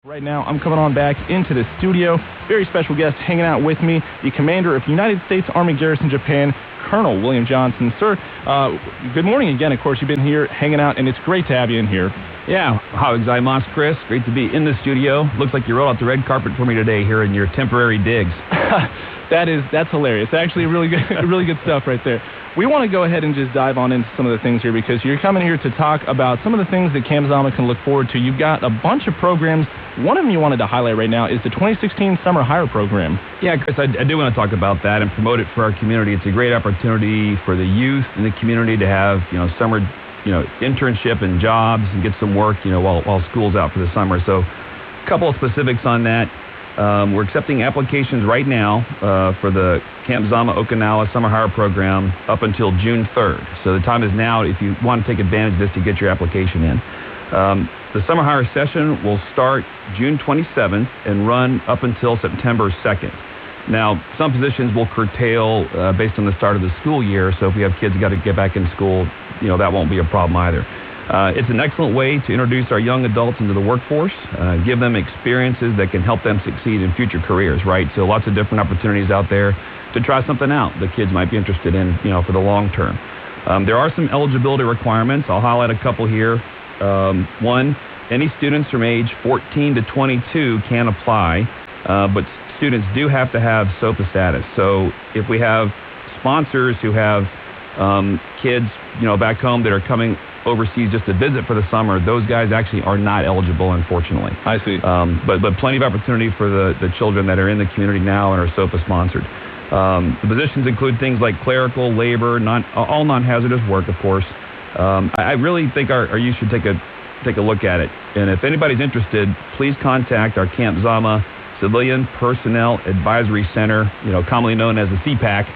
Right now, I'm coming on back into the studio. Very special guest hanging out with me, the commander of United States Army Garrison Japan, Colonel William Johnson. Sir, good morning again. Of course, you've been here hanging out, and it's great to have you in here. Yeah, how gozaimasu, Chris. Great to be in the studio. Looks like you rolled out the red carpet for me today here in your temporary digs. That's hilarious. Actually, really good stuff right there. We want to go ahead and just dive on into some of the things here because you're coming here to talk about some of the things that Camp Zama can look forward to. You've got a bunch of programs. One of them you wanted to highlight right now is the 2016 Summer Hire Program. Yeah, Chris, I do want to talk about that and promote it for our community. It's a great opportunity for the youth in the community to have, summer, internship and jobs and get some work, while school's out for the summer. So a couple of specifics on that. We're accepting applications right now for the Camp Zama Okinawa Summer Hire Program up until June 3rd. So the time is now if you want to take advantage of this to get your application in. The Summer Hire session will start June 27th and run up until September 2nd. Now, some positions will curtail based on the start of the school year, so if we have kids who got to get back in school, that won't be a problem either. It's an excellent way to introduce our young adults into the workforce, give them experiences that can help them succeed in future careers, right? So lots of different opportunities out there to try something out that kids might be interested in, for the long term. There are some eligibility requirements. I'll highlight a couple here. One, any students from age 14 to 22 can apply, but students do have to have SOPA status. So if we have sponsors who have kids, back home that are coming overseas just to visit for the summer, those guys actually are not eligible, unfortunately. I see. But plenty of opportunity for the children that are in the community now and are SOPA sponsored. The positions include things like clerical, labor, all non-hazardous work, of course. I really think our youth should take a look at it. And if anybody's interested, please contact our Camp Zama Civilian Personnel Advisory Center, commonly known as the CPAC.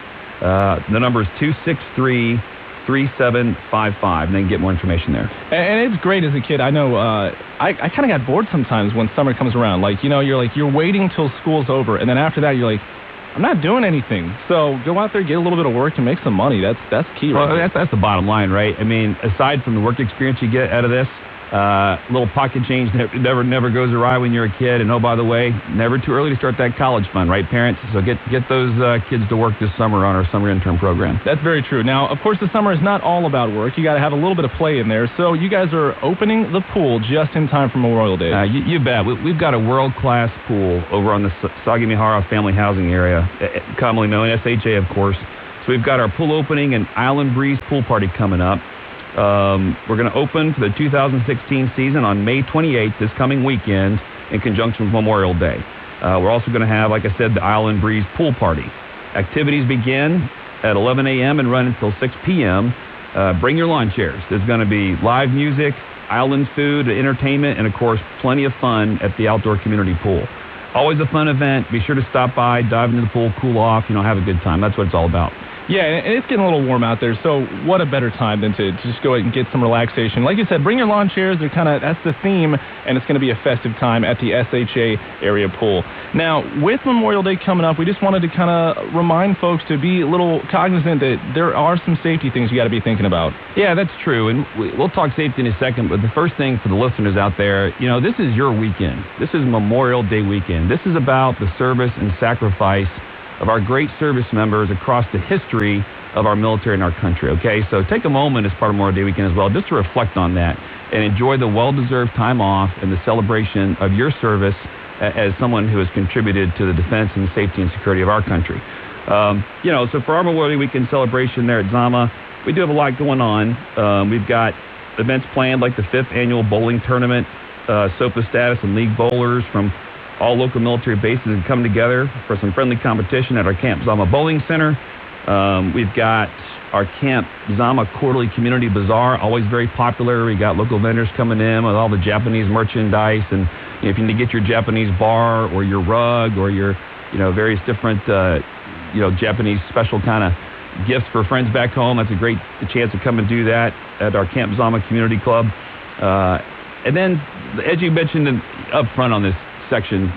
The number is 263-3755, and then get more information there. And it's great as a kid. I know I kind of got bored sometimes when summer comes around. You're waiting till school's over, and then after that you're like, I'm not doing anything. So go out there, get a little bit of work, and make some money. That's key, right? Well, that's the bottom line, right? I mean, aside from the work experience you get out of this, little pocket change never goes awry when you're a kid. And oh, by the way, never too early to start that college fund, right, parents? So get those kids to work this summer on our summer intern program. That's very true. Now, of course, the summer is not all about work. You got to have a little bit of play in there. So you guys are opening the pool just in time for Memorial Day. You bet. We've got a world-class pool over on the Sagamihara Family Housing area, commonly known as SHA, of course. So we've got our pool opening and Island Breeze pool party coming up. We're going to open for the 2016 season on May 28th, this coming weekend, in conjunction with Memorial Day. We're also going to have, like I said, the Island Breeze pool party. Activities begin at 11 a.m. and run until 6 p.m. Bring your lawn chairs. There's going to be live music, island food, entertainment, and, of course, plenty of fun at the outdoor community pool. Always a fun event. Be sure to stop by, dive into the pool, cool off, have a good time. That's what it's all about. Yeah, and it's getting a little warm out there, so what a better time than to just go ahead and get some relaxation. Like you said, bring your lawn chairs. That's the theme, and it's going to be a festive time at the SHA area pool. Now, with Memorial Day coming up, we just wanted to kind of remind folks to be a little cognizant that there are some safety things you got to be thinking about. Yeah, that's true, and we'll talk safety in a second, but the first thing for the listeners out there, this is your weekend. This is Memorial Day weekend. This is about the service and sacrifice of our great service members across the history of our military and our country, okay? So take a moment as part of Memorial Day weekend as well, just to reflect on that and enjoy the well-deserved time off and the celebration of your service as someone who has contributed to the defense and safety and security of our country. So for our Memorial Day weekend celebration there at Zama, we do have a lot going on. We've got events planned like the 5th annual bowling tournament, SOPA status and league bowlers from all local military bases and come together for some friendly competition at our Camp Zama Bowling Center. We've got our Camp Zama Quarterly Community Bazaar, always very popular. We got local vendors coming in with all the Japanese merchandise, and if you need to get your Japanese bar or your rug or your various different Japanese special kind of gifts for friends back home, that's a great chance to come and do that at our Camp Zama Community Club. And then, as you mentioned up front on this section,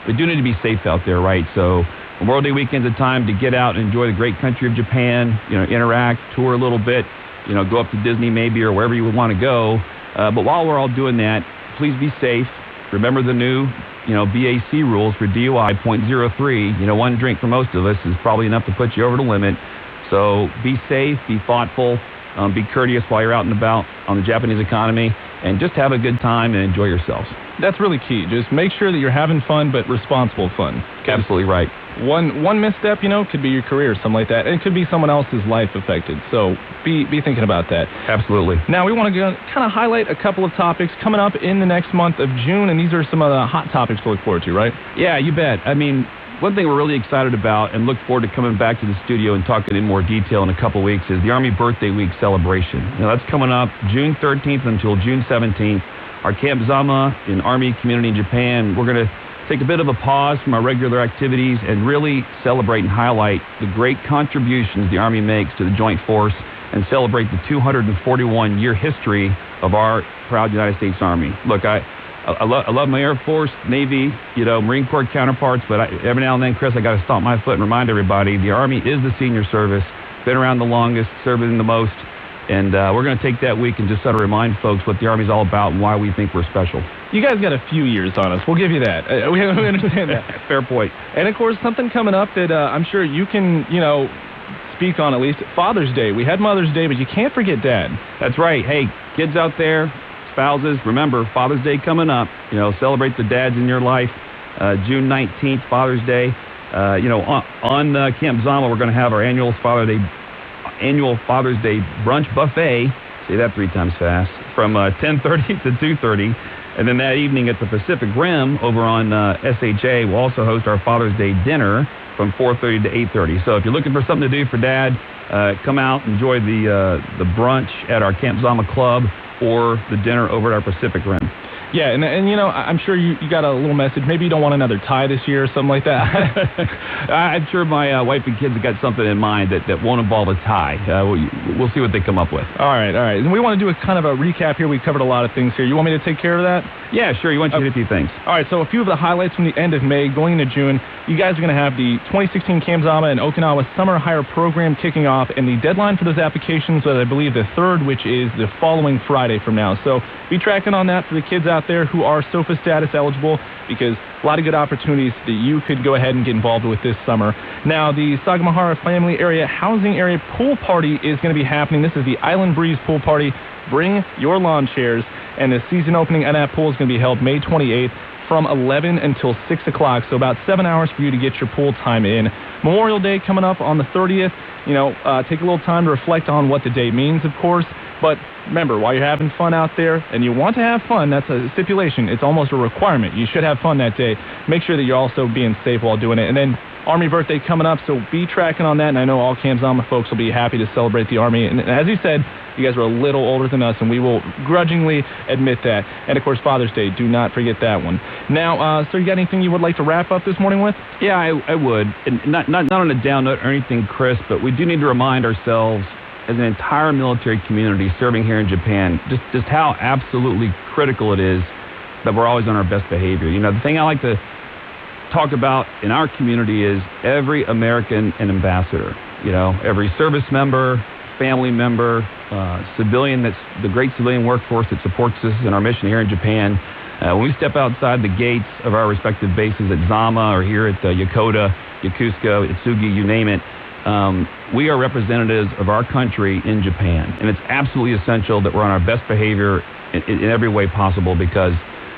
we do need to be safe out there, right? So Memorial Day weekend's a time to get out and enjoy the great country of Japan, interact, tour a little bit, go up to Disney maybe or wherever you would want to go. But while we're all doing that, please be safe. remember the new, BAC rules for DUI, .03. One drink for most of us is probably enough to put you over the limit. So be safe, be thoughtful, be courteous while you're out and about on the Japanese economy, and just have a good time and enjoy yourselves. That's really key. Just make sure that you're having fun, but responsible fun. Absolutely right. One misstep, could be your career or something like that. And it could be someone else's life affected. So be thinking about that. Absolutely. Now, we want to kind of highlight a couple of topics coming up in the next month of June, and these are some of the hot topics to look forward to, right? Yeah, you bet. I mean, one thing we're really excited about and look forward to coming back to the studio and talking in more detail in a couple weeks is the Army Birthday Week celebration. That's coming up June 13th until June 17th. Our Camp Zama in Army community in Japan, we're going to take a bit of a pause from our regular activities and really celebrate and highlight the great contributions the Army makes to the Joint Force and celebrate the 241-year history of our proud United States Army. Look, I love my Air Force, Navy, Marine Corps counterparts, but every now and then, Chris, I got to stomp my foot and remind everybody the Army is the senior service, been around the longest, serving the most, and we're going to take that week and just sort of remind folks what the Army's all about and why we think we're special. You guys got a few years on us. We'll give you that. We understand that. Fair point. And, of course, something coming up that I'm sure you can, speak on at least. Father's Day. We had Mother's Day, but you can't forget Dad. That's right. Hey, kids out there, spouses, remember, Father's Day coming up. Celebrate the dads in your life. June 19th, Father's Day. On Camp Zama, we're going to have our annual Father's Day brunch buffet. Say that 3 times fast. From 10:30 to 2:30. And then that evening at the Pacific Rim over on SHA, we'll also host our Father's Day dinner from 4:30 to 8:30. So if you're looking for something to do for Dad, come out, enjoy the brunch at our Camp Zama Club or the dinner over at our Pacific Rim. Yeah, and I'm sure you got a little message. Maybe you don't want another tie this year or something like that. I'm sure my wife and kids have got something in mind that won't involve a tie. We'll see what they come up with. All right. And we want to do a kind of a recap here. We covered a lot of things here. You want me to take care of that? Yeah, sure. You want to hit a few things. All right, so a few of the highlights from the end of May going into June. You guys are going to have the 2016 Camp Zama and Okinawa Summer Hire Program kicking off, and the deadline for those applications was, I believe, the 3rd, which is the following Friday from now. So be tracking on that for the kids out there who are SOFA status eligible, because a lot of good opportunities that you could go ahead and get involved with this summer. Now, the Sagamihara Family Area Housing Area Pool Party is going to be happening. This is the Island Breeze Pool Party. Bring your lawn chairs, and the season opening at that pool is going to be held May 28th from 11 until 6 o'clock, so about 7 hours for you to get your pool time in. Memorial Day coming up on the 30th. Take a little time to reflect on what the day means, of course. But remember, while you're having fun out there, and you want to have fun, that's a stipulation. It's almost a requirement. You should have fun that day. Make sure that you're also being safe while doing it. And then Army birthday coming up, so be tracking on that. And I know all Camp Zama folks will be happy to celebrate the Army. And as you said, you guys are a little older than us, and we will grudgingly admit that. And, of course, Father's Day. Do not forget that one. Now, sir, you got anything you would like to wrap up this morning with? Yeah, I would. And not on a down note or anything, Chris, but we do need to remind ourselves as an entire military community serving here in Japan, just how absolutely critical it is that we're always on our best behavior. The thing I like to talk about in our community is every American an ambassador. Every service member, family member, civilian, that's the great civilian workforce that supports us in our mission here in Japan. When we step outside the gates of our respective bases at Zama or here at Yokota, Yokosuka, Itsugi, you name it, we are representatives of our country in Japan, and it's absolutely essential that we're on our best behavior in every way possible, because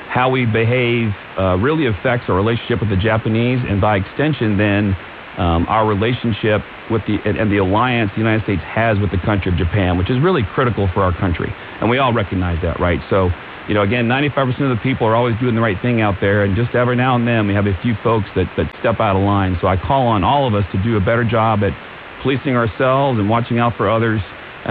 how we behave really affects our relationship with the Japanese, and by extension then our relationship with the alliance the United States has with the country of Japan, which is really critical for our country, and we all recognize that, right? So, again, 95% of the people are always doing the right thing out there, and just every now and then we have a few folks that step out of line. So I call on all of us to do a better job at policing ourselves and watching out for others,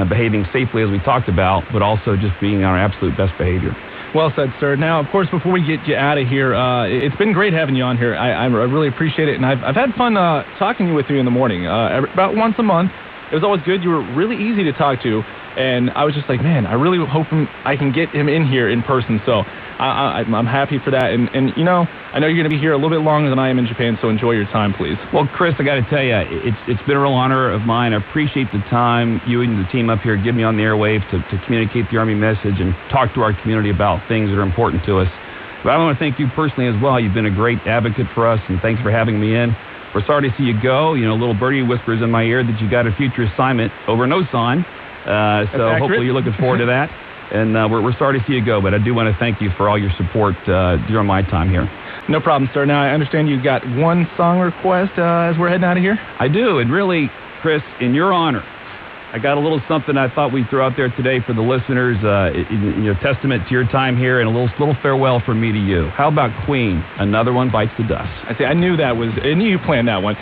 behaving safely as we talked about, but also just being on our absolute best behavior. Well said, sir. Now, of course, before we get you out of here, it's been great having you on here. I really appreciate it, and I've had fun talking with you in the morning, about once a month. It was always good. You were really easy to talk to, and I was just like, man, I really hope I can get him in here in person. So I'm happy for that. And I know you're going to be here a little bit longer than I am in Japan, so enjoy your time, please. Well, Chris, I got to tell you, it's been a real honor of mine. I appreciate the time you and the team up here give me on the airwaves to communicate the Army message and talk to our community about things that are important to us. But I want to thank you personally as well. You've been a great advocate for us, and thanks for having me in. We're sorry to see you go. You know, little birdie whispers in my ear that you got a future assignment over in Osan. So hopefully you're looking forward to that. And we're sorry to see you go, but I do want to thank you for all your support during my time here. No problem, sir. Now, I understand you've got one song request as we're heading out of here? I do, and really, Chris, in your honor, I got a little something I thought we'd throw out there today for the listeners, testament to your time here, and a little farewell from me to you. How about Queen, Another One Bites the Dust? I knew that was, I knew you planned that one.